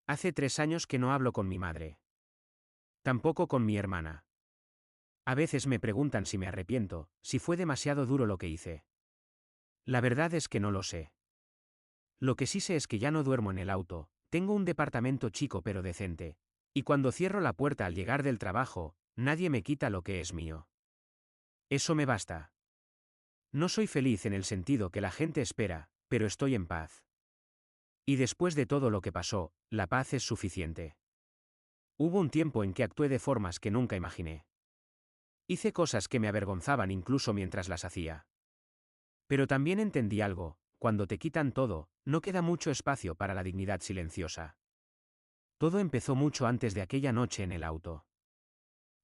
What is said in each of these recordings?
Hace 3 años que no hablo con mi madre. Tampoco con mi hermana. A veces me preguntan si me arrepiento, si fue demasiado duro lo que hice. La verdad es que no lo sé. Lo que sí sé es que ya no duermo en el auto, tengo un departamento chico pero decente. Y cuando cierro la puerta al llegar del trabajo, nadie me quita lo que es mío. Eso me basta. No soy feliz en el sentido que la gente espera, pero estoy en paz. Y después de todo lo que pasó, la paz es suficiente. Hubo un tiempo en que actué de formas que nunca imaginé. Hice cosas que me avergonzaban incluso mientras las hacía. Pero también entendí algo: cuando te quitan todo, no queda mucho espacio para la dignidad silenciosa. Todo empezó mucho antes de aquella noche en el auto.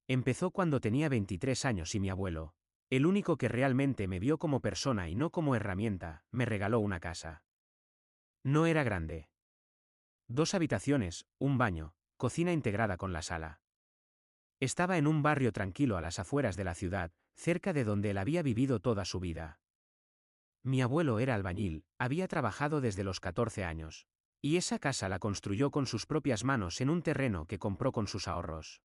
Empezó cuando tenía 23 años y mi abuelo, el único que realmente me vio como persona y no como herramienta, me regaló una casa. No era grande. 2 habitaciones, un baño, cocina integrada con la sala. Estaba en un barrio tranquilo a las afueras de la ciudad, cerca de donde él había vivido toda su vida. Mi abuelo era albañil, había trabajado desde los 14 años. Y esa casa la construyó con sus propias manos en un terreno que compró con sus ahorros.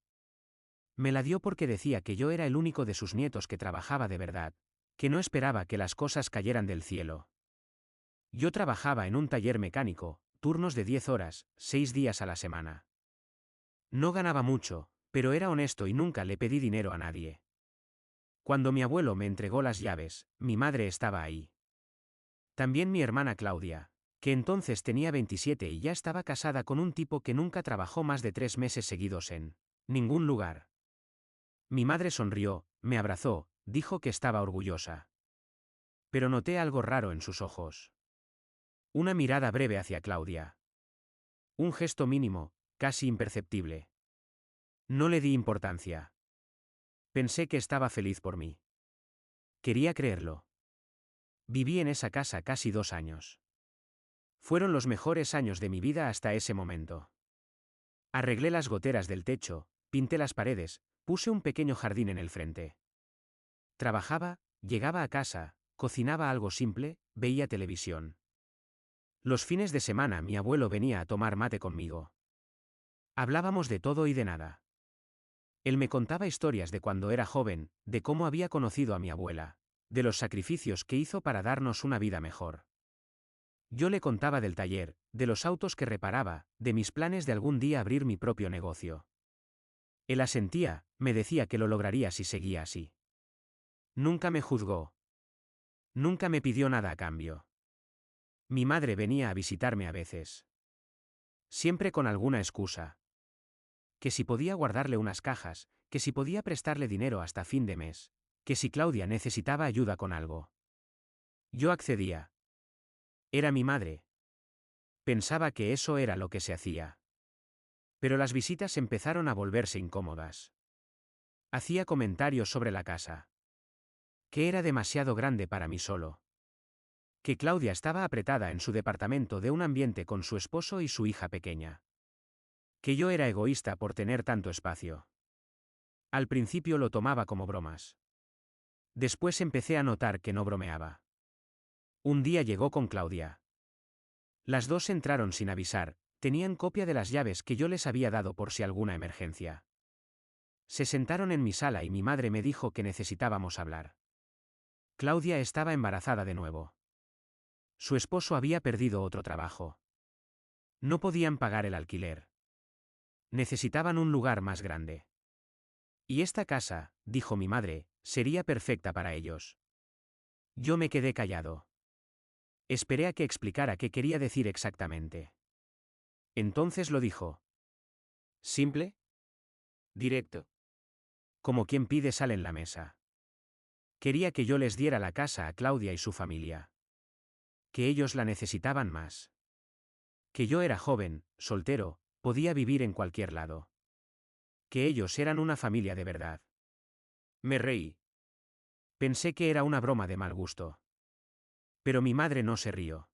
Me la dio porque decía que yo era el único de sus nietos que trabajaba de verdad, que no esperaba que las cosas cayeran del cielo. Yo trabajaba en un taller mecánico, turnos de 10 horas, 6 días a la semana. No ganaba mucho, pero era honesto y nunca le pedí dinero a nadie. Cuando mi abuelo me entregó las llaves, mi madre estaba ahí. También mi hermana Claudia, que entonces tenía 27 y ya estaba casada con un tipo que nunca trabajó más de 3 meses seguidos en ningún lugar. Mi madre sonrió, me abrazó, dijo que estaba orgullosa. Pero noté algo raro en sus ojos. Una mirada breve hacia Claudia. Un gesto mínimo, casi imperceptible. No le di importancia. Pensé que estaba feliz por mí. Quería creerlo. Viví en esa casa casi 2 años. Fueron los mejores años de mi vida hasta ese momento. Arreglé las goteras del techo, pinté las paredes, puse un pequeño jardín en el frente. Trabajaba, llegaba a casa, cocinaba algo simple, veía televisión. Los fines de semana mi abuelo venía a tomar mate conmigo. Hablábamos de todo y de nada. Él me contaba historias de cuando era joven, de cómo había conocido a mi abuela, de los sacrificios que hizo para darnos una vida mejor. Yo le contaba del taller, de los autos que reparaba, de mis planes de algún día abrir mi propio negocio. Él asentía, me decía que lo lograría si seguía así. Nunca me juzgó. Nunca me pidió nada a cambio. Mi madre venía a visitarme a veces. Siempre con alguna excusa. Que si podía guardarle unas cajas, que si podía prestarle dinero hasta fin de mes, que si Claudia necesitaba ayuda con algo. Yo accedía. Era mi madre. Pensaba que eso era lo que se hacía. Pero las visitas empezaron a volverse incómodas. Hacía comentarios sobre la casa. Que era demasiado grande para mí solo. Que Claudia estaba apretada en su departamento de un ambiente con su esposo y su hija pequeña. Que yo era egoísta por tener tanto espacio. Al principio lo tomaba como bromas. Después empecé a notar que no bromeaba. Un día llegó con Claudia. Las dos entraron sin avisar, tenían copia de las llaves que yo les había dado por si alguna emergencia. Se sentaron en mi sala y mi madre me dijo que necesitábamos hablar. Claudia estaba embarazada de nuevo. Su esposo había perdido otro trabajo. No podían pagar el alquiler. Necesitaban un lugar más grande. Y esta casa, dijo mi madre, sería perfecta para ellos. Yo me quedé callado. Esperé a que explicara qué quería decir exactamente. Entonces lo dijo. ¿Simple? Directo. Como quien pide sal en la mesa. Quería que yo les diera la casa a Claudia y su familia. Que ellos la necesitaban más. Que yo era joven, soltero, podía vivir en cualquier lado. Que ellos eran una familia de verdad. Me reí. Pensé que era una broma de mal gusto. Pero mi madre no se rió.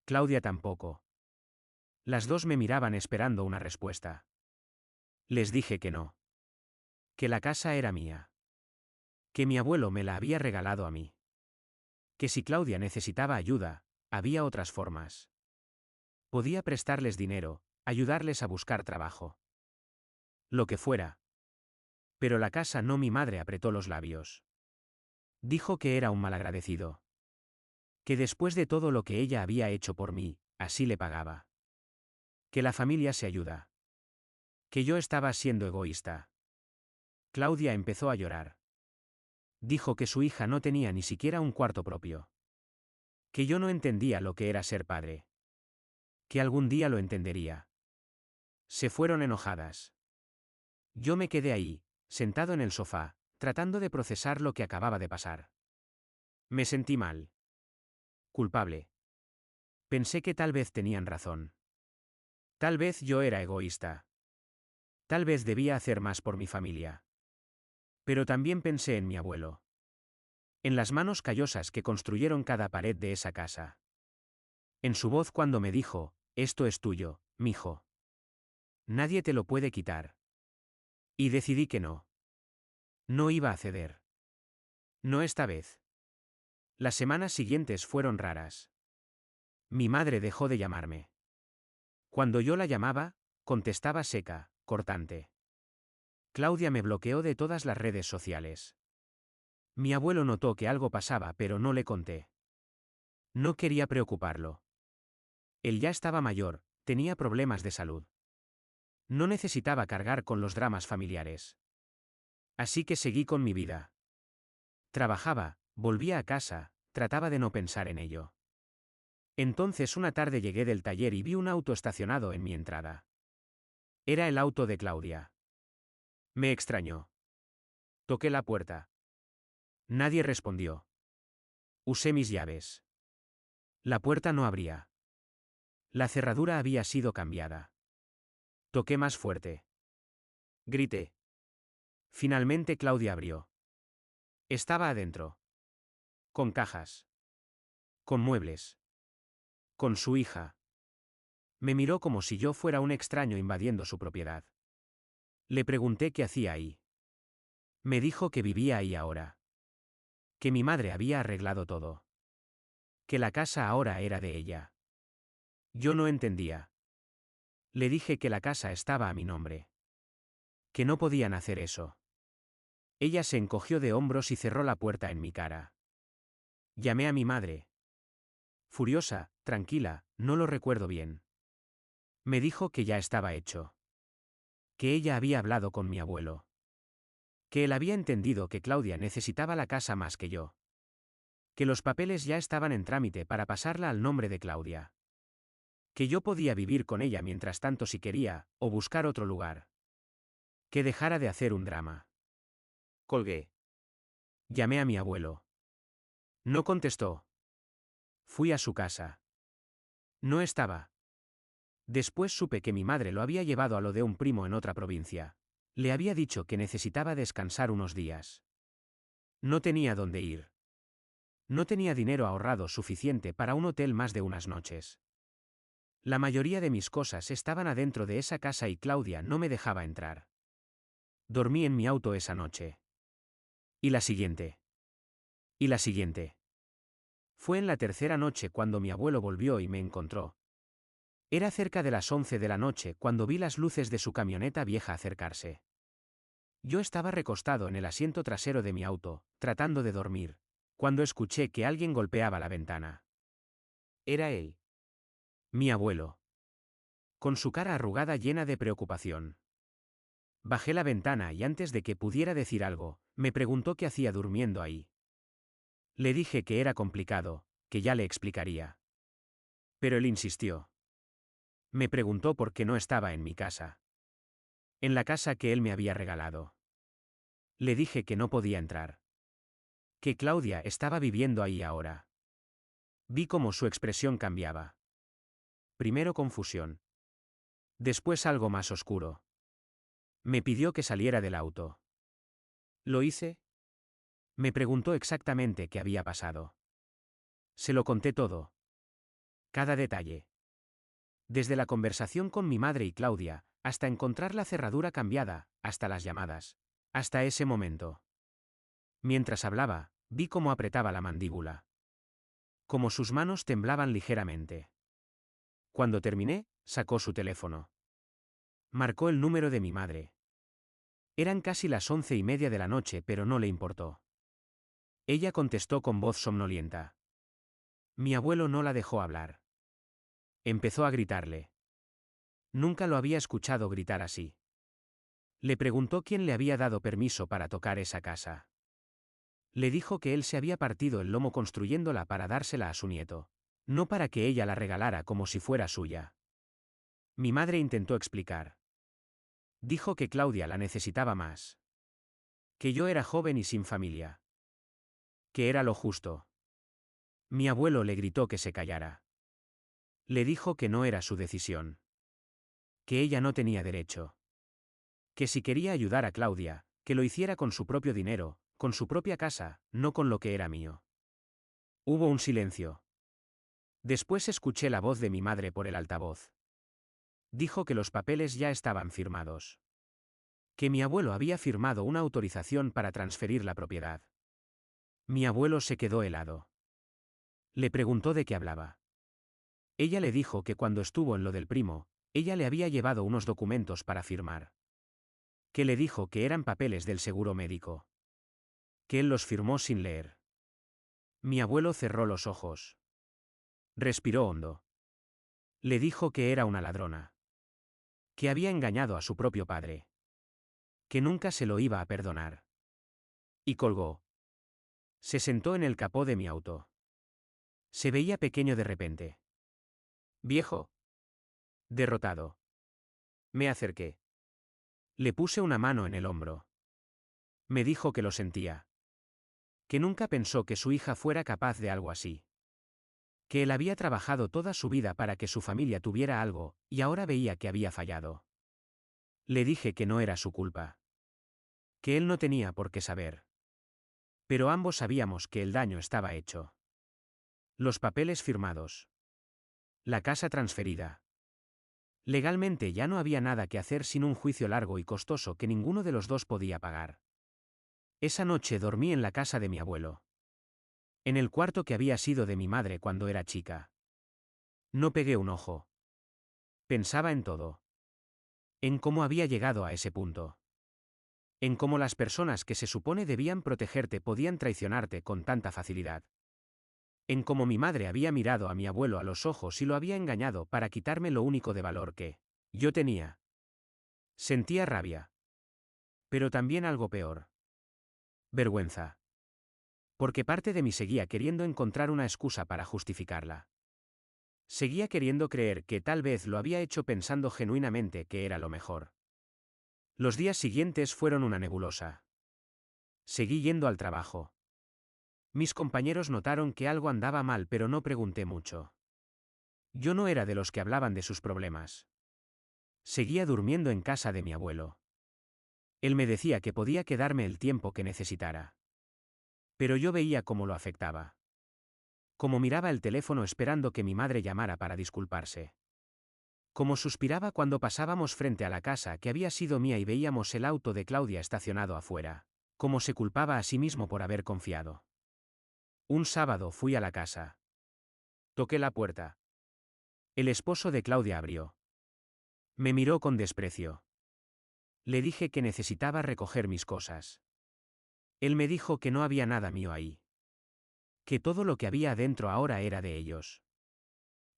Claudia tampoco. Las dos me miraban esperando una respuesta. Les dije que no. Que la casa era mía. Que mi abuelo me la había regalado a mí. Que si Claudia necesitaba ayuda, había otras formas. Podía prestarles dinero, ayudarles a buscar trabajo. Lo que fuera. Pero la casa no, mi madre apretó los labios. Dijo que era un malagradecido. Que después de todo lo que ella había hecho por mí, así le pagaba. Que la familia se ayuda. Que yo estaba siendo egoísta. Claudia empezó a llorar. Dijo que su hija no tenía ni siquiera un cuarto propio. Que yo no entendía lo que era ser padre. Que algún día lo entendería. Se fueron enojadas. Yo me quedé ahí, sentado en el sofá, tratando de procesar lo que acababa de pasar. Me sentí mal. Culpable. Pensé que tal vez tenían razón. Tal vez yo era egoísta. Tal vez debía hacer más por mi familia. Pero también pensé en mi abuelo. En las manos callosas que construyeron cada pared de esa casa. En su voz cuando me dijo, esto es tuyo, mijo. Nadie te lo puede quitar. Y decidí que no. No iba a ceder. No esta vez. Las semanas siguientes fueron raras. Mi madre dejó de llamarme. Cuando yo la llamaba, contestaba seca, cortante. Claudia me bloqueó de todas las redes sociales. Mi abuelo notó que algo pasaba, pero no le conté. No quería preocuparlo. Él ya estaba mayor, tenía problemas de salud. No necesitaba cargar con los dramas familiares. Así que seguí con mi vida. Trabajaba, volvía a casa, trataba de no pensar en ello. Entonces una tarde llegué del taller y vi un auto estacionado en mi entrada. Era el auto de Claudia. Me extrañó. Toqué la puerta. Nadie respondió. Usé mis llaves. La puerta no abría. La cerradura había sido cambiada. Toqué más fuerte. Grité. Finalmente Claudia abrió. Estaba adentro. Con cajas. Con muebles. Con su hija. Me miró como si yo fuera un extraño invadiendo su propiedad. Le pregunté qué hacía ahí. Me dijo que vivía ahí ahora. Que mi madre había arreglado todo. Que la casa ahora era de ella. Yo no entendía. Le dije que la casa estaba a mi nombre. Que no podían hacer eso. Ella se encogió de hombros y cerró la puerta en mi cara. Llamé a mi madre. Furiosa, tranquila, no lo recuerdo bien. Me dijo que ya estaba hecho. Que ella había hablado con mi abuelo. Que él había entendido que Claudia necesitaba la casa más que yo. Que los papeles ya estaban en trámite para pasarla al nombre de Claudia. Que yo podía vivir con ella mientras tanto si quería, o buscar otro lugar. Que dejara de hacer un drama. Colgué. Llamé a mi abuelo. No contestó. Fui a su casa. No estaba. Después supe que mi madre lo había llevado a lo de un primo en otra provincia. Le había dicho que necesitaba descansar unos días. No tenía dónde ir. No tenía dinero ahorrado suficiente para un hotel más de unas noches. La mayoría de mis cosas estaban adentro de esa casa y Claudia no me dejaba entrar. Dormí en mi auto esa noche. Y la siguiente. Y la siguiente. Fue en la tercera noche cuando mi abuelo volvió y me encontró. Era cerca de las 11 de la noche cuando vi las luces de su camioneta vieja acercarse. Yo estaba recostado en el asiento trasero de mi auto, tratando de dormir, cuando escuché que alguien golpeaba la ventana. Era él. Mi abuelo. Con su cara arrugada llena de preocupación. Bajé la ventana y antes de que pudiera decir algo, me preguntó qué hacía durmiendo ahí. Le dije que era complicado, que ya le explicaría. Pero él insistió. Me preguntó por qué no estaba en mi casa. En la casa que él me había regalado. Le dije que no podía entrar. Que Claudia estaba viviendo ahí ahora. Vi cómo su expresión cambiaba. Primero confusión. Después algo más oscuro. Me pidió que saliera del auto. ¿Lo hice? Me preguntó exactamente qué había pasado. Se lo conté todo. Cada detalle. Desde la conversación con mi madre y Claudia, hasta encontrar la cerradura cambiada, hasta las llamadas. Hasta ese momento. Mientras hablaba, vi cómo apretaba la mandíbula. Como sus manos temblaban ligeramente. Cuando terminé, Sacó su teléfono. Marcó el número de mi madre. Eran casi las 11:30 de la noche, pero no le importó. Ella contestó con voz somnolienta. Mi abuelo no la dejó hablar. Empezó a gritarle. Nunca lo había escuchado gritar así. Le preguntó quién le había dado permiso para tocar esa casa. Le dijo que él se había partido el lomo construyéndola para dársela a su nieto, no para que ella la regalara como si fuera suya. Mi madre intentó explicar. Dijo que Claudia la necesitaba más. Que yo era joven y sin familia. Que era lo justo. Mi abuelo le gritó que se callara. Le dijo que no era su decisión. Que ella no tenía derecho. Que si quería ayudar a Claudia, que lo hiciera con su propio dinero, con su propia casa, no con lo que era mío. Hubo un silencio. Después escuché la voz de mi madre por el altavoz. Dijo que los papeles ya estaban firmados. Que mi abuelo había firmado una autorización para transferir la propiedad. Mi abuelo se quedó helado. Le preguntó de qué hablaba. Ella le dijo que cuando estuvo en lo del primo, ella le había llevado unos documentos para firmar. Que le dijo que eran papeles del seguro médico. Que él los firmó sin leer. Mi abuelo cerró los ojos. Respiró hondo. Le dijo que era una ladrona. Que había engañado a su propio padre. Que nunca se lo iba a perdonar. Y colgó. Se sentó en el capó de mi auto. Se veía pequeño de repente. Viejo. Derrotado. Me acerqué. Le puse una mano en el hombro. Me dijo que lo sentía. Que nunca pensó que su hija fuera capaz de algo así. Que él había trabajado toda su vida para que su familia tuviera algo, y ahora veía que había fallado. Le dije que no era su culpa. Que él no tenía por qué saber. Pero ambos sabíamos que el daño estaba hecho. Los papeles firmados. La casa transferida. Legalmente ya no había nada que hacer sin un juicio largo y costoso que ninguno de los dos podía pagar. Esa noche dormí en la casa de mi abuelo. En el cuarto que había sido de mi madre cuando era chica. No pegué un ojo. Pensaba en todo. En cómo había llegado a ese punto. En cómo las personas que se supone debían protegerte podían traicionarte con tanta facilidad. En cómo mi madre había mirado a mi abuelo a los ojos y lo había engañado para quitarme lo único de valor que yo tenía. Sentía rabia. Pero también algo peor. Vergüenza. Porque parte de mí seguía queriendo encontrar una excusa para justificarla. Seguía queriendo creer que tal vez lo había hecho pensando genuinamente que era lo mejor. Los días siguientes fueron una nebulosa. Seguí yendo al trabajo. Mis compañeros notaron que algo andaba mal, pero no pregunté mucho. Yo no era de los que hablaban de sus problemas. Seguía durmiendo en casa de mi abuelo. Él me decía que podía quedarme el tiempo que necesitara. Pero yo veía cómo lo afectaba. Cómo miraba el teléfono esperando que mi madre llamara para disculparse. Cómo suspiraba cuando pasábamos frente a la casa que había sido mía y veíamos el auto de Claudia estacionado afuera. Cómo se culpaba a sí mismo por haber confiado. Un sábado fui a la casa. Toqué la puerta. El esposo de Claudia abrió. Me miró con desprecio. Le dije que necesitaba recoger mis cosas. Él me dijo que no había nada mío ahí. Que todo lo que había adentro ahora era de ellos.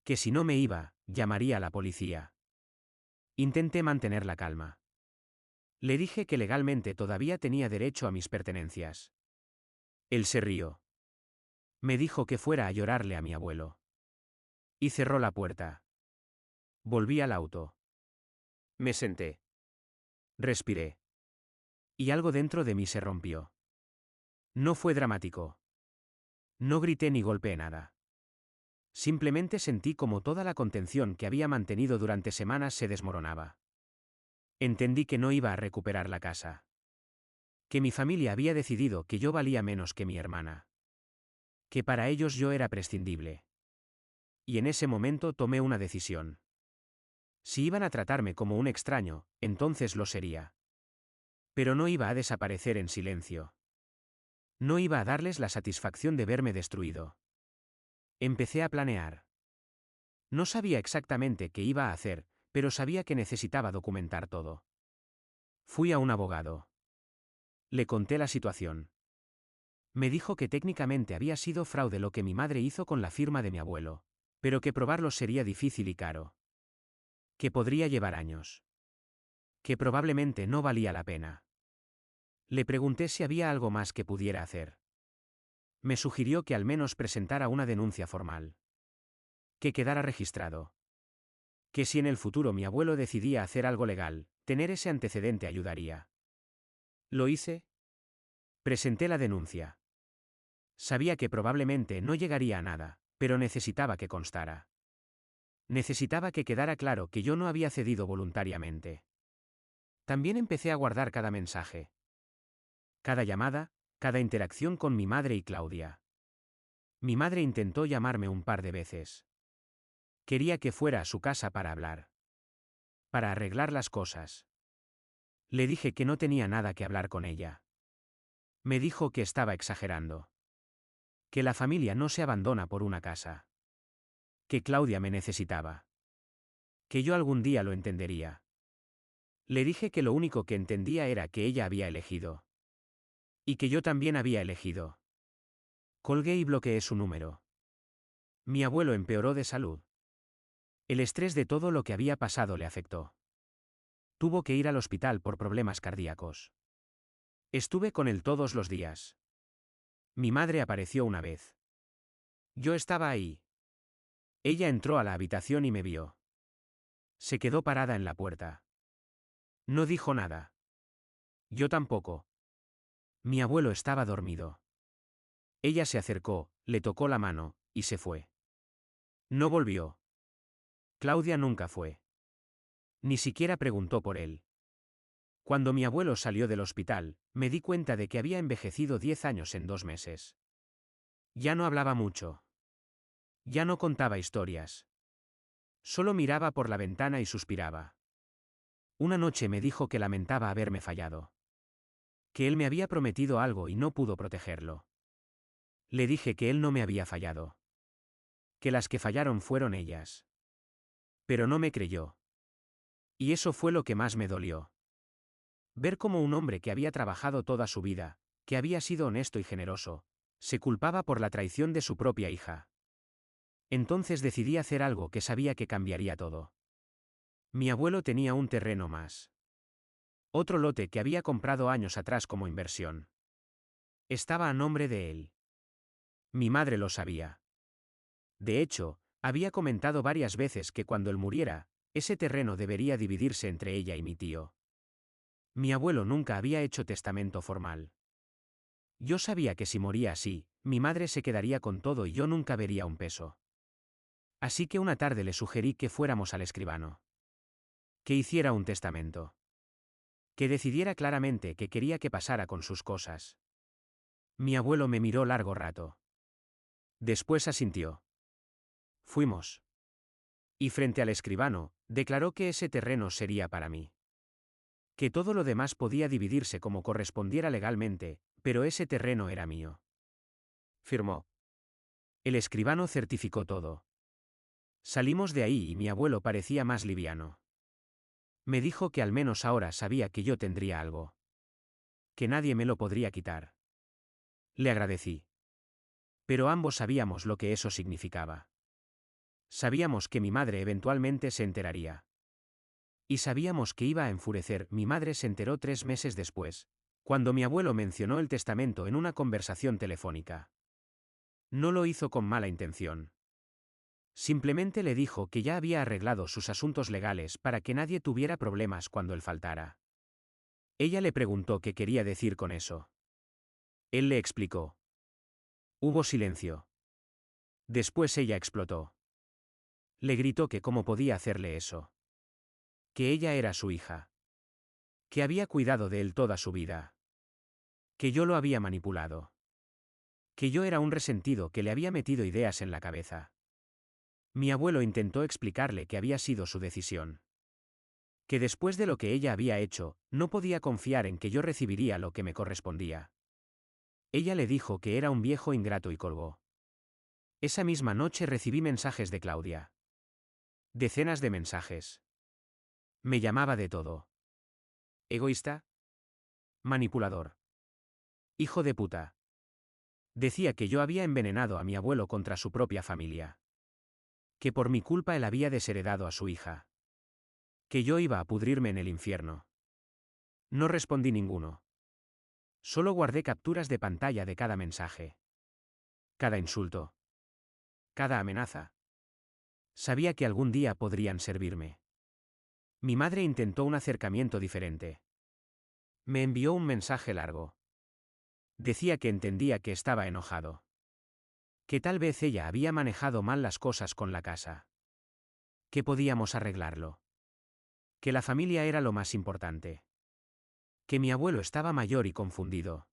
Que si no me iba, llamaría a la policía. Intenté mantener la calma. Le dije que legalmente todavía tenía derecho a mis pertenencias. Él se rió. Me dijo que fuera a llorarle a mi abuelo. Y cerró la puerta. Volví al auto. Me senté. Respiré. Y algo dentro de mí se rompió. No fue dramático. No grité ni golpeé nada. Simplemente sentí como toda la contención que había mantenido durante semanas se desmoronaba. Entendí que no iba a recuperar la casa. Que mi familia había decidido que yo valía menos que mi hermana. Que para ellos yo era prescindible. Y en ese momento tomé una decisión. Si iban a tratarme como un extraño, entonces lo sería. Pero no iba a desaparecer en silencio. No iba a darles la satisfacción de verme destruido. Empecé a planear. No sabía exactamente qué iba a hacer, pero sabía que necesitaba documentar todo. Fui a un abogado. Le conté la situación. Me dijo que técnicamente había sido fraude lo que mi madre hizo con la firma de mi abuelo, pero que probarlo sería difícil y caro. Que podría llevar años. Que probablemente no valía la pena. Le pregunté si había algo más que pudiera hacer. Me sugirió que al menos presentara una denuncia formal. Que quedara registrado. Que si en el futuro mi abuelo decidía hacer algo legal, tener ese antecedente ayudaría. ¿Lo hice? Presenté la denuncia. Sabía que probablemente no llegaría a nada, pero necesitaba que constara. Necesitaba que quedara claro que yo no había cedido voluntariamente. También empecé a guardar cada mensaje. Cada llamada, cada interacción con mi madre y Claudia. Mi madre intentó llamarme un par de veces. Quería que fuera a su casa para hablar. Para arreglar las cosas. Le dije que no tenía nada que hablar con ella. Me dijo que estaba exagerando. Que la familia no se abandona por una casa. Que Claudia me necesitaba. Que yo algún día lo entendería. Le dije que lo único que entendía era que ella había elegido. Y que yo también había elegido. Colgué y bloqueé su número. Mi abuelo empeoró de salud. El estrés de todo lo que había pasado le afectó. Tuvo que ir al hospital por problemas cardíacos. Estuve con él todos los días. Mi madre apareció una vez. Yo estaba ahí. Ella entró a la habitación y me vio. Se quedó parada en la puerta. No dijo nada. Yo tampoco. Mi abuelo estaba dormido. Ella se acercó, le tocó la mano, y se fue. No volvió. Claudia nunca fue. Ni siquiera preguntó por él. Cuando mi abuelo salió del hospital, me di cuenta de que había envejecido 10 años en 2 meses. Ya no hablaba mucho. Ya no contaba historias. Solo miraba por la ventana y suspiraba. Una noche me dijo que lamentaba haberme fallado. Que él me había prometido algo y no pudo protegerlo. Le dije que él no me había fallado. Que las que fallaron fueron ellas. Pero no me creyó. Y eso fue lo que más me dolió. Ver cómo un hombre que había trabajado toda su vida, que había sido honesto y generoso, se culpaba por la traición de su propia hija. Entonces decidí hacer algo que sabía que cambiaría todo. Mi abuelo tenía un terreno más. Otro lote que había comprado años atrás como inversión. Estaba a nombre de él. Mi madre lo sabía. De hecho, había comentado varias veces que cuando él muriera, ese terreno debería dividirse entre ella y mi tío. Mi abuelo nunca había hecho testamento formal. Yo sabía que si moría así, mi madre se quedaría con todo y yo nunca vería un peso. Así que una tarde le sugerí que fuéramos al escribano. Que hiciera un testamento. Que decidiera claramente qué quería que pasara con sus cosas. Mi abuelo me miró largo rato. Después asintió. Fuimos. Y frente al escribano, declaró que ese terreno sería para mí. Que todo lo demás podía dividirse como correspondiera legalmente, pero ese terreno era mío. Firmó. El escribano certificó todo. Salimos de ahí y mi abuelo parecía más liviano. Me dijo que al menos ahora sabía que yo tendría algo. Que nadie me lo podría quitar. Le agradecí. Pero ambos sabíamos lo que eso significaba. Sabíamos que mi madre eventualmente se enteraría. Y sabíamos que iba a enfurecer. Mi madre se enteró 3 meses después, cuando mi abuelo mencionó el testamento en una conversación telefónica. No lo hizo con mala intención. Simplemente le dijo que ya había arreglado sus asuntos legales para que nadie tuviera problemas cuando él faltara. Ella le preguntó qué quería decir con eso. Él le explicó. Hubo silencio. Después ella explotó. Le gritó que cómo podía hacerle eso. Que ella era su hija. Que había cuidado de él toda su vida. Que yo lo había manipulado. Que yo era un resentido que le había metido ideas en la cabeza. Mi abuelo intentó explicarle que había sido su decisión. Que después de lo que ella había hecho, no podía confiar en que yo recibiría lo que me correspondía. Ella le dijo que era un viejo ingrato y colgó. Esa misma noche recibí mensajes de Claudia. Decenas de mensajes. Me llamaba de todo. Egoísta. Manipulador. Hijo de puta. Decía que yo había envenenado a mi abuelo contra su propia familia. Que por mi culpa él había desheredado a su hija. Que yo iba a pudrirme en el infierno. No respondí ninguno. Solo guardé capturas de pantalla de cada mensaje. Cada insulto. Cada amenaza. Sabía que algún día podrían servirme. Mi madre intentó un acercamiento diferente. Me envió un mensaje largo. Decía que entendía que estaba enojado. Que tal vez ella había manejado mal las cosas con la casa. Que podíamos arreglarlo. Que la familia era lo más importante. Que mi abuelo estaba mayor y confundido.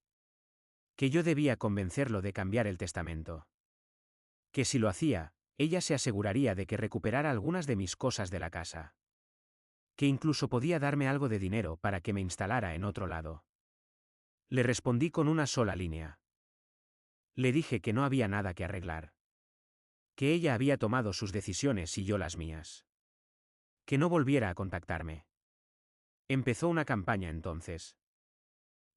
Que yo debía convencerlo de cambiar el testamento. Que si lo hacía, ella se aseguraría de que recuperara algunas de mis cosas de la casa. Que incluso podía darme algo de dinero para que me instalara en otro lado. Le respondí con una sola línea. Le dije que no había nada que arreglar. Que ella había tomado sus decisiones y yo las mías. Que no volviera a contactarme. Empezó una campaña entonces.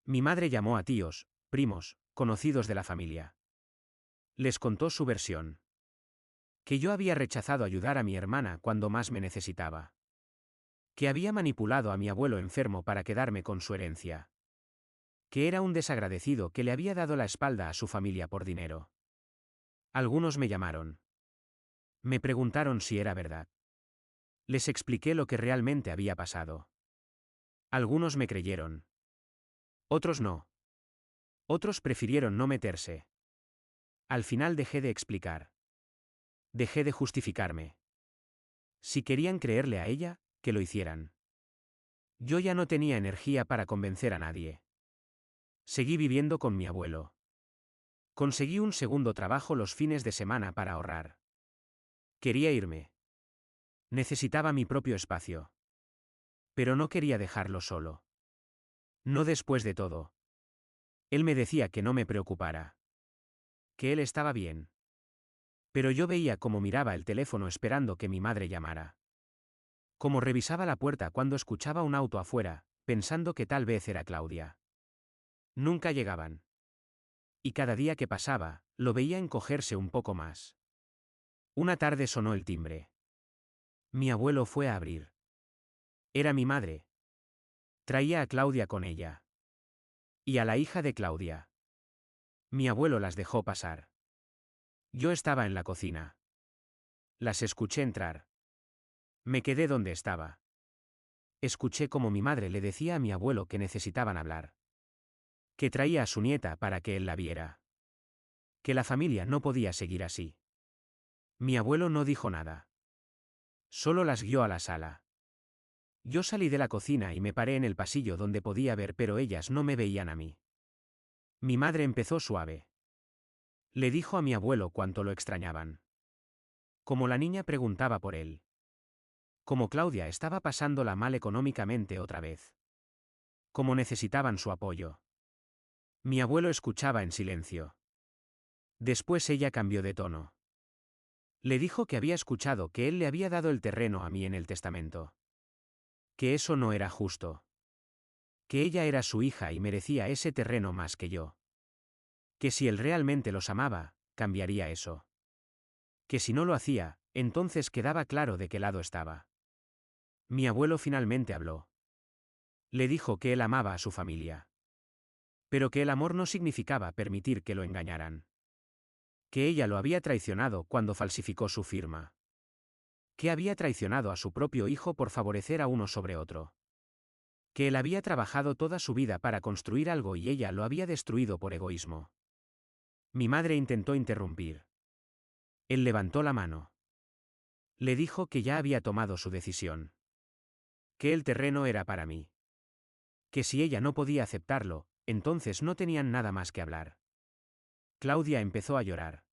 Mi madre llamó a tíos, primos, conocidos de la familia. Les contó su versión. Que yo había rechazado ayudar a mi hermana cuando más me necesitaba. Que había manipulado a mi abuelo enfermo para quedarme con su herencia. Que era un desagradecido que le había dado la espalda a su familia por dinero. Algunos me llamaron. Me preguntaron si era verdad. Les expliqué lo que realmente había pasado. Algunos me creyeron. Otros no. Otros prefirieron no meterse. Al final dejé de explicar. Dejé de justificarme. Si querían creerle a ella, que lo hicieran. Yo ya no tenía energía para convencer a nadie. Seguí viviendo con mi abuelo. Conseguí un segundo trabajo los fines de semana para ahorrar. Quería irme. Necesitaba mi propio espacio. Pero no quería dejarlo solo. No después de todo. Él me decía que no me preocupara. Que él estaba bien. Pero yo veía cómo miraba el teléfono esperando que mi madre llamara. Cómo revisaba la puerta cuando escuchaba un auto afuera, pensando que tal vez era Claudia. Nunca llegaban. Y cada día que pasaba, lo veía encogerse un poco más. Una tarde sonó el timbre. Mi abuelo fue a abrir. Era mi madre. Traía a Claudia con ella. Y a la hija de Claudia. Mi abuelo las dejó pasar. Yo estaba en la cocina. Las escuché entrar. Me quedé donde estaba. Escuché cómo mi madre le decía a mi abuelo que necesitaban hablar. Que traía a su nieta para que él la viera. Que la familia no podía seguir así. Mi abuelo no dijo nada. Solo las guió a la sala. Yo salí de la cocina y me paré en el pasillo donde podía ver, pero ellas no me veían a mí. Mi madre empezó suave. Le dijo a mi abuelo cuánto lo extrañaban. Como la niña preguntaba por él. Como Claudia estaba pasándola mal económicamente otra vez. Como necesitaban su apoyo. Mi abuelo escuchaba en silencio. Después ella cambió de tono. Le dijo que había escuchado que él le había dado el terreno a mí en el testamento. Que eso no era justo. Que ella era su hija y merecía ese terreno más que yo. Que si él realmente los amaba, cambiaría eso. Que si no lo hacía, entonces quedaba claro de qué lado estaba. Mi abuelo finalmente habló. Le dijo que él amaba a su familia. Pero que el amor no significaba permitir que lo engañaran. Que ella lo había traicionado cuando falsificó su firma. Que había traicionado a su propio hijo por favorecer a uno sobre otro. Que él había trabajado toda su vida para construir algo y ella lo había destruido por egoísmo. Mi madre intentó interrumpir. Él levantó la mano. Le dijo que ya había tomado su decisión. Que el terreno era para mí. Que si ella no podía aceptarlo, entonces no tenían nada más que hablar. Claudia empezó a llorar.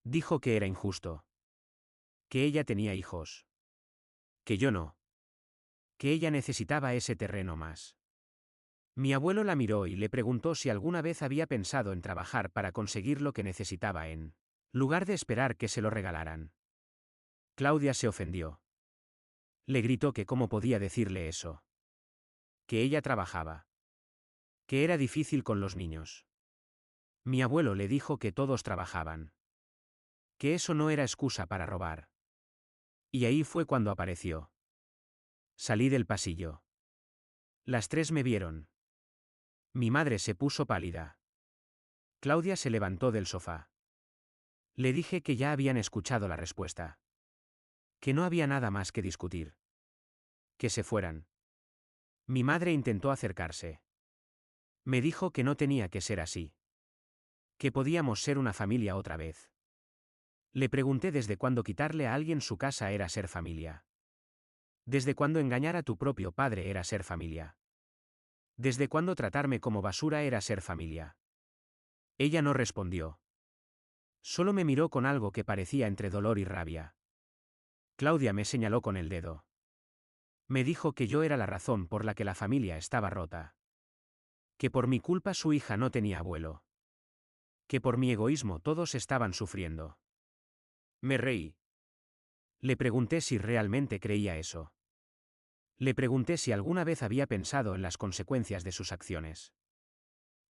Dijo que era injusto. Que ella tenía hijos. Que yo no. Que ella necesitaba ese terreno más. Mi abuelo la miró y le preguntó si alguna vez había pensado en trabajar para conseguir lo que necesitaba en lugar de esperar que se lo regalaran. Claudia se ofendió. Le gritó que cómo podía decirle eso. Que ella trabajaba. Que era difícil con los niños. Mi abuelo le dijo que todos trabajaban. Que eso no era excusa para robar. Y ahí fue cuando apareció. Salí del pasillo. Las tres me vieron. Mi madre se puso pálida. Claudia se levantó del sofá. Le dije que ya habían escuchado la respuesta. Que no había nada más que discutir. Que se fueran. Mi madre intentó acercarse. Me dijo que no tenía que ser así. Que podíamos ser una familia otra vez. Le pregunté desde cuándo quitarle a alguien su casa era ser familia. Desde cuándo engañar a tu propio padre era ser familia. Desde cuándo tratarme como basura era ser familia. Ella no respondió. Solo me miró con algo que parecía entre dolor y rabia. Claudia me señaló con el dedo. Me dijo que yo era la razón por la que la familia estaba rota. Que por mi culpa su hija no tenía abuelo. Que por mi egoísmo todos estaban sufriendo. Me reí. Le pregunté si realmente creía eso. Le pregunté si alguna vez había pensado en las consecuencias de sus acciones.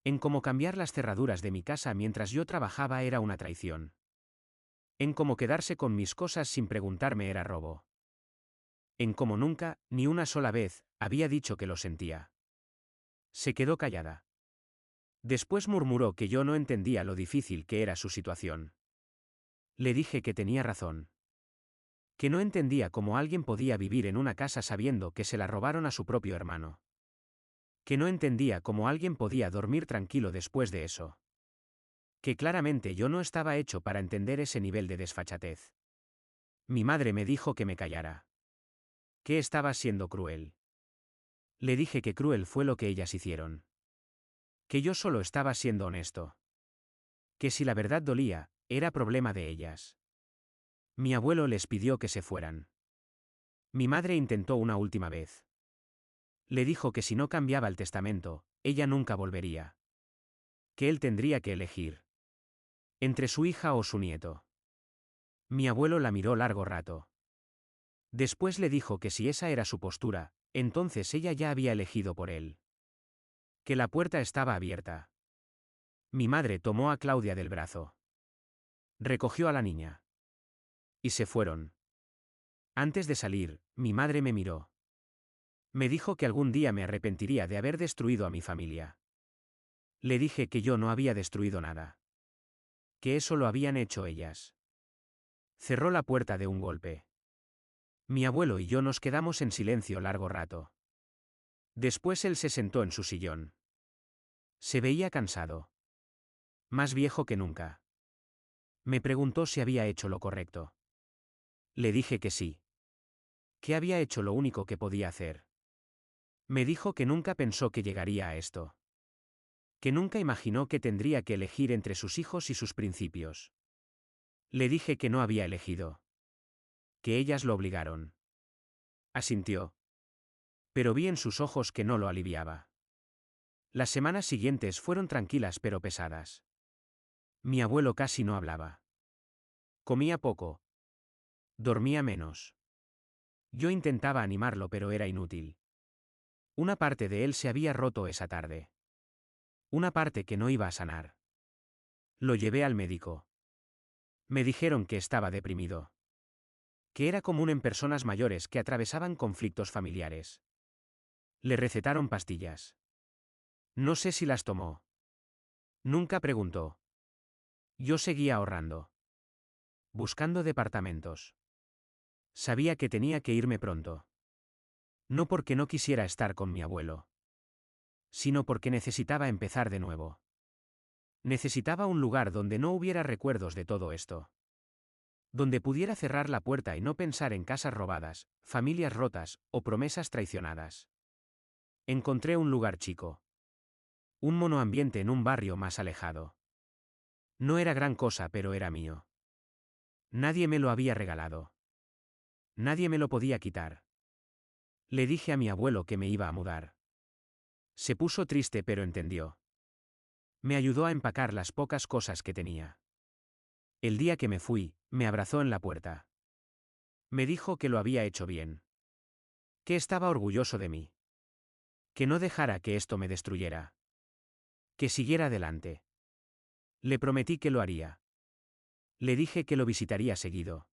En cómo cambiar las cerraduras de mi casa mientras yo trabajaba era una traición. En cómo quedarse con mis cosas sin preguntarme era robo. En cómo nunca, ni una sola vez, había dicho que lo sentía. Se quedó callada. Después murmuró que yo no entendía lo difícil que era su situación. Le dije que tenía razón. Que no entendía cómo alguien podía vivir en una casa sabiendo que se la robaron a su propio hermano. Que no entendía cómo alguien podía dormir tranquilo después de eso. Que claramente yo no estaba hecho para entender ese nivel de desfachatez. Mi madre me dijo que me callara. Que estaba siendo cruel. Le dije que cruel fue lo que ellas hicieron. Que yo solo estaba siendo honesto. Que si la verdad dolía, era problema de ellas. Mi abuelo les pidió que se fueran. Mi madre intentó una última vez. Le dijo que si no cambiaba el testamento, ella nunca volvería. Que él tendría que elegir. Entre su hija o su nieto. Mi abuelo la miró largo rato. Después le dijo que si esa era su postura, entonces ella ya había elegido por él. Que la puerta estaba abierta. Mi madre tomó a Claudia del brazo. Recogió a la niña. Y se fueron. Antes de salir, mi madre me miró. Me dijo que algún día me arrepentiría de haber destruido a mi familia. Le dije que yo no había destruido nada. Que eso lo habían hecho ellas. Cerró la puerta de un golpe. Mi abuelo y yo nos quedamos en silencio largo rato. Después él se sentó en su sillón. Se veía cansado. Más viejo que nunca. Me preguntó si había hecho lo correcto. Le dije que sí. Que había hecho lo único que podía hacer. Me dijo que nunca pensó que llegaría a esto. Que nunca imaginó que tendría que elegir entre sus hijos y sus principios. Le dije que no había elegido. Que ellas lo obligaron. Asintió. Pero vi en sus ojos que no lo aliviaba. Las semanas siguientes fueron tranquilas pero pesadas. Mi abuelo casi no hablaba. Comía poco. Dormía menos. Yo intentaba animarlo pero era inútil. Una parte de él se había roto esa tarde. Una parte que no iba a sanar. Lo llevé al médico. Me dijeron que estaba deprimido. Que era común en personas mayores que atravesaban conflictos familiares. Le recetaron pastillas. No sé si las tomó. Nunca preguntó. Yo seguía ahorrando. Buscando departamentos. Sabía que tenía que irme pronto. No porque no quisiera estar con mi abuelo. Sino porque necesitaba empezar de nuevo. Necesitaba un lugar donde no hubiera recuerdos de todo esto. Donde pudiera cerrar la puerta y no pensar en casas robadas, familias rotas, o promesas traicionadas. Encontré un lugar chico. Un monoambiente en un barrio más alejado. No era gran cosa pero era mío. Nadie me lo había regalado. Nadie me lo podía quitar. Le dije a mi abuelo que me iba a mudar. Se puso triste pero entendió. Me ayudó a empacar las pocas cosas que tenía. El día que me fui, me abrazó en la puerta. Me dijo que lo había hecho bien. Que estaba orgulloso de mí. Que no dejara que esto me destruyera. Que siguiera adelante. Le prometí que lo haría. Le dije que lo visitaría seguido.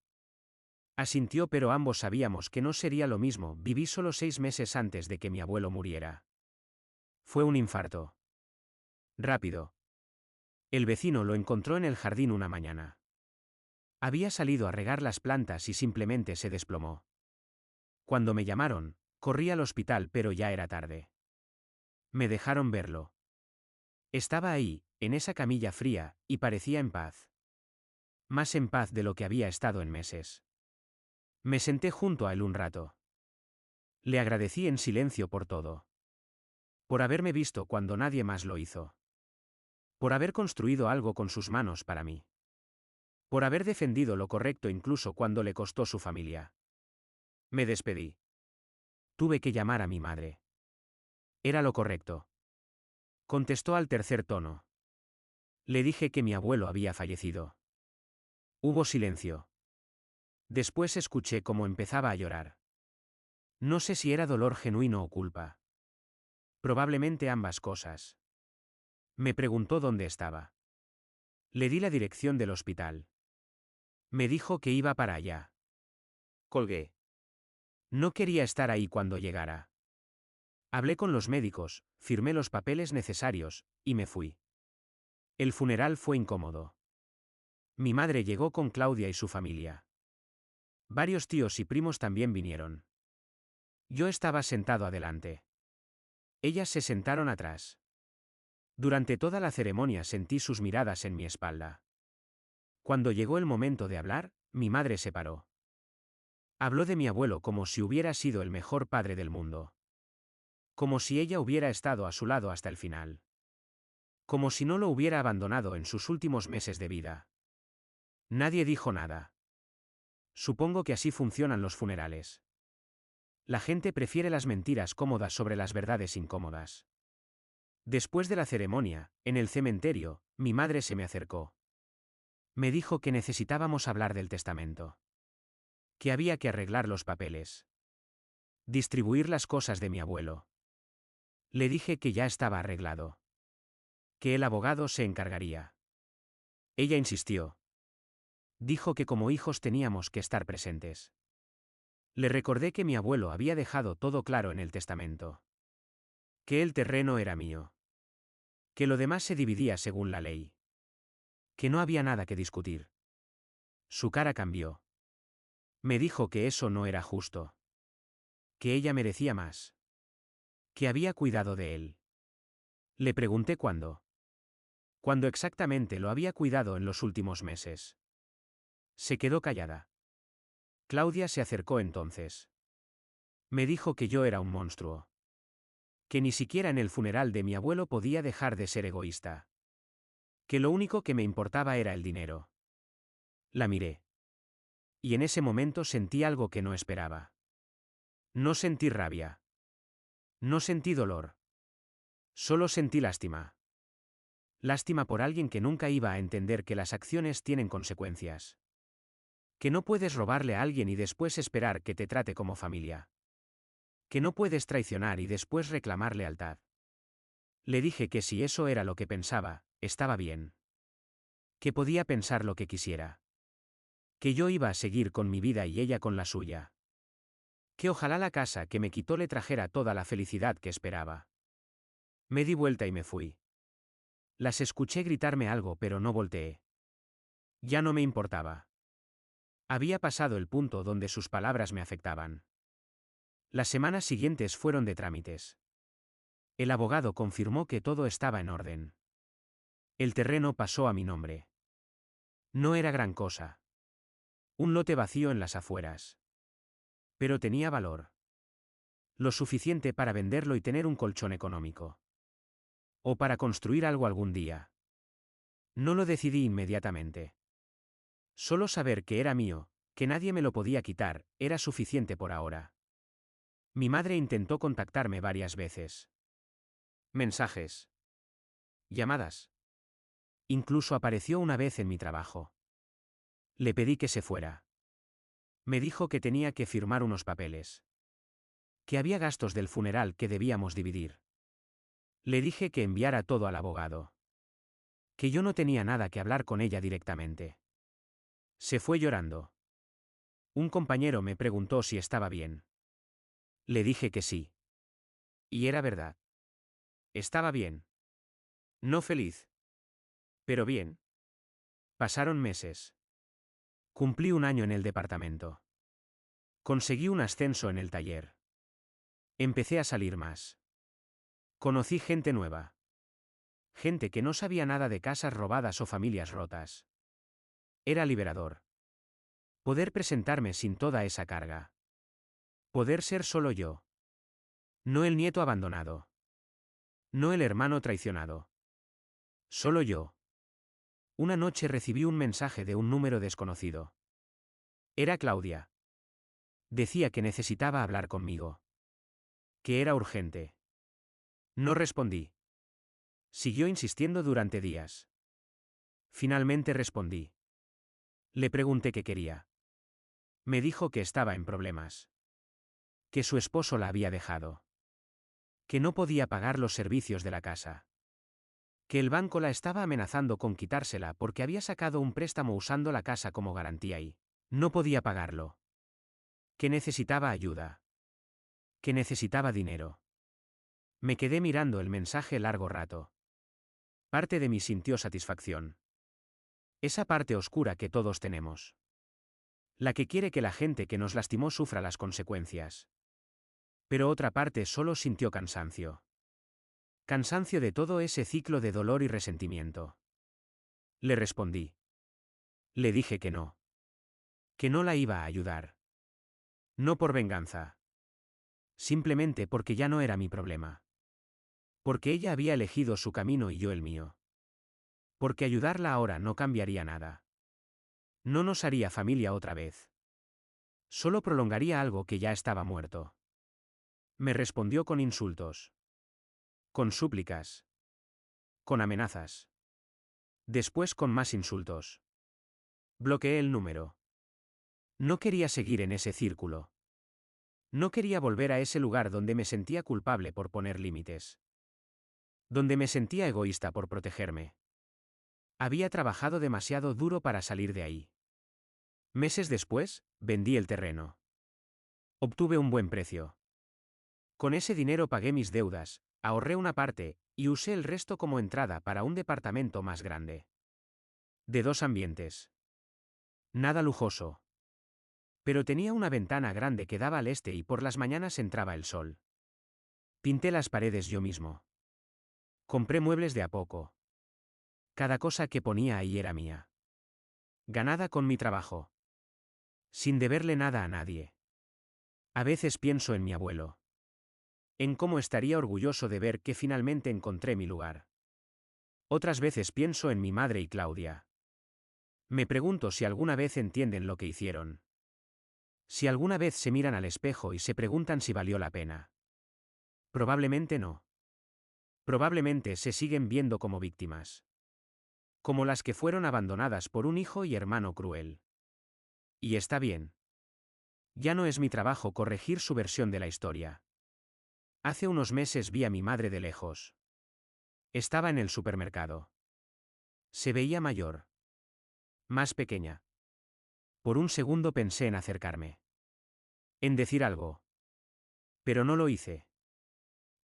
Asintió, pero ambos sabíamos que no sería lo mismo. Viví solo 6 meses antes de que mi abuelo muriera. Fue un infarto. Rápido. El vecino lo encontró en el jardín una mañana. Había salido a regar las plantas y simplemente se desplomó. Cuando me llamaron, corrí al hospital, pero ya era tarde. Me dejaron verlo. Estaba ahí, en esa camilla fría, y parecía en paz. Más en paz de lo que había estado en meses. Me senté junto a él un rato. Le agradecí en silencio por todo. Por haberme visto cuando nadie más lo hizo. Por haber construido algo con sus manos para mí. Por haber defendido lo correcto incluso cuando le costó su familia. Me despedí. Tuve que llamar a mi madre. Era lo correcto. Contestó al tercer tono. Le dije que mi abuelo había fallecido. Hubo silencio. Después escuché cómo empezaba a llorar. No sé si era dolor genuino o culpa. Probablemente ambas cosas. Me preguntó dónde estaba. Le di la dirección del hospital. Me dijo que iba para allá. Colgué. No quería estar ahí cuando llegara. Hablé con los médicos, firmé los papeles necesarios, y me fui. El funeral fue incómodo. Mi madre llegó con Claudia y su familia. Varios tíos y primos también vinieron. Yo estaba sentado adelante. Ellas se sentaron atrás. Durante toda la ceremonia sentí sus miradas en mi espalda. Cuando llegó el momento de hablar, mi madre se paró. Habló de mi abuelo como si hubiera sido el mejor padre del mundo. Como si ella hubiera estado a su lado hasta el final. Como si no lo hubiera abandonado en sus últimos meses de vida. Nadie dijo nada. Supongo que así funcionan los funerales. La gente prefiere las mentiras cómodas sobre las verdades incómodas. Después de la ceremonia, en el cementerio, mi madre se me acercó. Me dijo que necesitábamos hablar del testamento. Que había que arreglar los papeles. Distribuir las cosas de mi abuelo. Le dije que ya estaba arreglado. Que el abogado se encargaría. Ella insistió. Dijo que como hijos teníamos que estar presentes. Le recordé que mi abuelo había dejado todo claro en el testamento. Que el terreno era mío. Que lo demás se dividía según la ley. Que no había nada que discutir. Su cara cambió. Me dijo que eso no era justo. Que ella merecía más. Que había cuidado de él. Le pregunté cuándo. Cuándo exactamente lo había cuidado en los últimos meses. Se quedó callada. Claudia se acercó entonces. Me dijo que yo era un monstruo. Que ni siquiera en el funeral de mi abuelo podía dejar de ser egoísta. Que lo único que me importaba era el dinero. La miré. Y en ese momento sentí algo que no esperaba. No sentí rabia. No sentí dolor. Solo sentí lástima. Lástima por alguien que nunca iba a entender que las acciones tienen consecuencias. Que no puedes robarle a alguien y después esperar que te trate como familia. Que no puedes traicionar y después reclamar lealtad. Le dije que si eso era lo que pensaba, estaba bien. Que podía pensar lo que quisiera. Que yo iba a seguir con mi vida y ella con la suya. Que ojalá la casa que me quitó le trajera toda la felicidad que esperaba. Me di vuelta y me fui. Las escuché gritarme algo, pero no volteé. Ya no me importaba. Había pasado el punto donde sus palabras me afectaban. Las semanas siguientes fueron de trámites. El abogado confirmó que todo estaba en orden. El terreno pasó a mi nombre. No era gran cosa. Un lote vacío en las afueras. Pero tenía valor. Lo suficiente para venderlo y tener un colchón económico. O para construir algo algún día. No lo decidí inmediatamente. Solo saber que era mío, que nadie me lo podía quitar, era suficiente por ahora. Mi madre intentó contactarme varias veces. Mensajes. Llamadas. Incluso apareció una vez en mi trabajo. Le pedí que se fuera. Me dijo que tenía que firmar unos papeles. Que había gastos del funeral que debíamos dividir. Le dije que enviara todo al abogado. Que yo no tenía nada que hablar con ella directamente. Se fue llorando. Un compañero me preguntó si estaba bien. Le dije que sí. Y era verdad. Estaba bien. No feliz. Pero bien. Pasaron meses. Cumplí un año en el departamento. Conseguí un ascenso en el taller. Empecé a salir más. Conocí gente nueva. Gente que no sabía nada de casas robadas o familias rotas. Era liberador. Poder presentarme sin toda esa carga. Poder ser solo yo. No el nieto abandonado. No el hermano traicionado. Solo yo. Una noche recibí un mensaje de un número desconocido. Era Claudia. Decía que necesitaba hablar conmigo. Que era urgente. No respondí. Siguió insistiendo durante días. Finalmente respondí. Le pregunté qué quería. Me dijo que estaba en problemas. Que su esposo la había dejado. Que no podía pagar los servicios de la casa. Que el banco la estaba amenazando con quitársela porque había sacado un préstamo usando la casa como garantía y no podía pagarlo. Que necesitaba ayuda. Que necesitaba dinero. Me quedé mirando el mensaje largo rato. Parte de mí sintió satisfacción. Esa parte oscura que todos tenemos. La que quiere que la gente que nos lastimó sufra las consecuencias. Pero otra parte solo sintió cansancio. Cansancio de todo ese ciclo de dolor y resentimiento. Le respondí. Le dije que no. Que no la iba a ayudar. No por venganza. Simplemente porque ya no era mi problema. Porque ella había elegido su camino y yo el mío. Porque ayudarla ahora no cambiaría nada. No nos haría familia otra vez. Solo prolongaría algo que ya estaba muerto. Me respondió con insultos. Con súplicas. Con amenazas. Después con más insultos. Bloqueé el número. No quería seguir en ese círculo. No quería volver a ese lugar donde me sentía culpable por poner límites. Donde me sentía egoísta por protegerme. Había trabajado demasiado duro para salir de ahí. Meses después, vendí el terreno. Obtuve un buen precio. Con ese dinero pagué mis deudas, ahorré una parte, y usé el resto como entrada para un departamento más grande. De 2 ambientes. Nada lujoso. Pero tenía una ventana grande que daba al este y por las mañanas entraba el sol. Pinté las paredes yo mismo. Compré muebles de a poco. Cada cosa que ponía ahí era mía. Ganada con mi trabajo. Sin deberle nada a nadie. A veces pienso en mi abuelo. En cómo estaría orgulloso de ver que finalmente encontré mi lugar. Otras veces pienso en mi madre y Claudia. Me pregunto si alguna vez entienden lo que hicieron. Si alguna vez se miran al espejo y se preguntan si valió la pena. Probablemente no. Probablemente se siguen viendo como víctimas. Como las que fueron abandonadas por un hijo y hermano cruel. Y está bien. Ya no es mi trabajo corregir su versión de la historia. Hace unos meses vi a mi madre de lejos. Estaba en el supermercado. Se veía mayor. Más pequeña. Por un segundo pensé en acercarme. En decir algo. Pero no lo hice.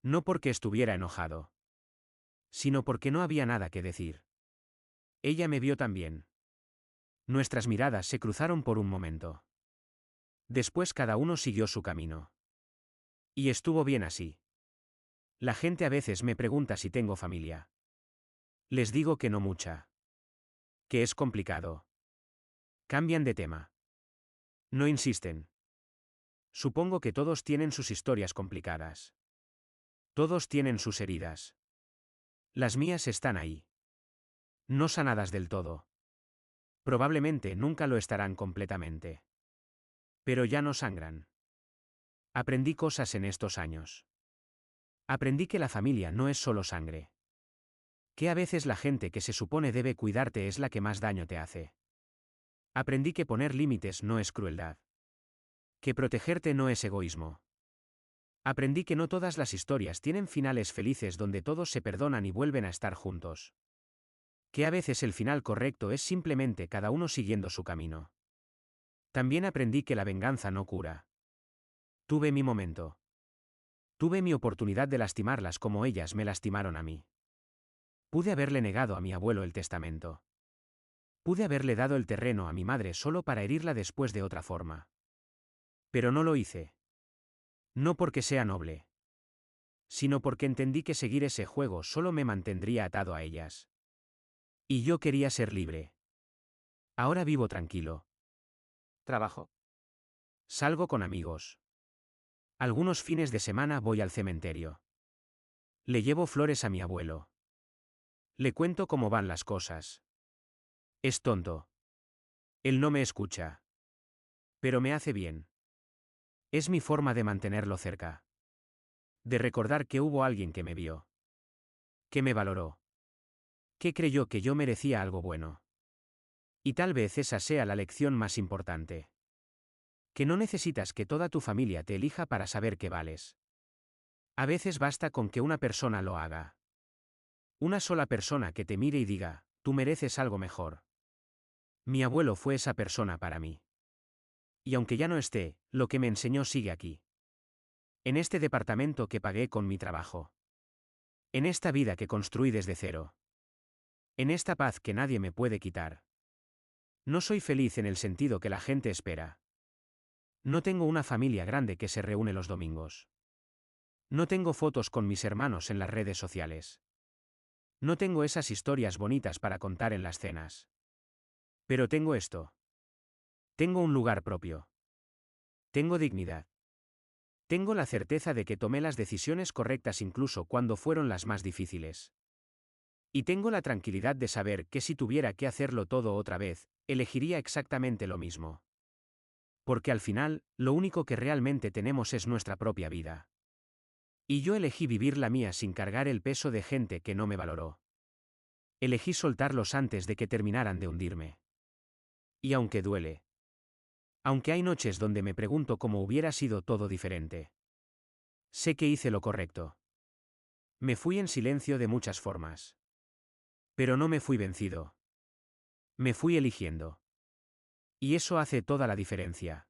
No porque estuviera enojado. Sino porque no había nada que decir. Ella me vio también. Nuestras miradas se cruzaron por un momento. Después cada uno siguió su camino. Y estuvo bien así. La gente a veces me pregunta si tengo familia. Les digo que no mucha. Que es complicado. Cambian de tema. No insisten. Supongo que todos tienen sus historias complicadas. Todos tienen sus heridas. Las mías están ahí. No sanadas del todo. Probablemente nunca lo estarán completamente. Pero ya no sangran. Aprendí cosas en estos años. Aprendí que la familia no es solo sangre. Que a veces la gente que se supone debe cuidarte es la que más daño te hace. Aprendí que poner límites no es crueldad. Que protegerte no es egoísmo. Aprendí que no todas las historias tienen finales felices donde todos se perdonan y vuelven a estar juntos. Que a veces el final correcto es simplemente cada uno siguiendo su camino. También aprendí que la venganza no cura. Tuve mi momento. Tuve mi oportunidad de lastimarlas como ellas me lastimaron a mí. Pude haberle negado a mi abuelo el testamento. Pude haberle dado el terreno a mi madre solo para herirla después de otra forma. Pero no lo hice. No porque sea noble, sino porque entendí que seguir ese juego solo me mantendría atado a ellas. Y yo quería ser libre. Ahora vivo tranquilo. Trabajo. Salgo con amigos. Algunos fines de semana voy al cementerio. Le llevo flores a mi abuelo. Le cuento cómo van las cosas. Es tonto. Él no me escucha. Pero me hace bien. Es mi forma de mantenerlo cerca. De recordar que hubo alguien que me vio. Que me valoró. Que creyó que yo merecía algo bueno. Y tal vez esa sea la lección más importante. Que no necesitas que toda tu familia te elija para saber que vales. A veces basta con que una persona lo haga. Una sola persona que te mire y diga, tú mereces algo mejor. Mi abuelo fue esa persona para mí. Y aunque ya no esté, lo que me enseñó sigue aquí. En este departamento que pagué con mi trabajo. En esta vida que construí desde cero. En esta paz que nadie me puede quitar. No soy feliz en el sentido que la gente espera. No tengo una familia grande que se reúne los domingos. No tengo fotos con mis hermanos en las redes sociales. No tengo esas historias bonitas para contar en las cenas. Pero tengo esto. Tengo un lugar propio. Tengo dignidad. Tengo la certeza de que tomé las decisiones correctas incluso cuando fueron las más difíciles. Y tengo la tranquilidad de saber que si tuviera que hacerlo todo otra vez, elegiría exactamente lo mismo. Porque al final, lo único que realmente tenemos es nuestra propia vida. Y yo elegí vivir la mía sin cargar el peso de gente que no me valoró. Elegí soltarlos antes de que terminaran de hundirme. Y aunque duele. Aunque hay noches donde me pregunto cómo hubiera sido todo diferente. Sé que hice lo correcto. Me fui en silencio de muchas formas. Pero no me fui vencido. Me fui eligiendo. Y eso hace toda la diferencia.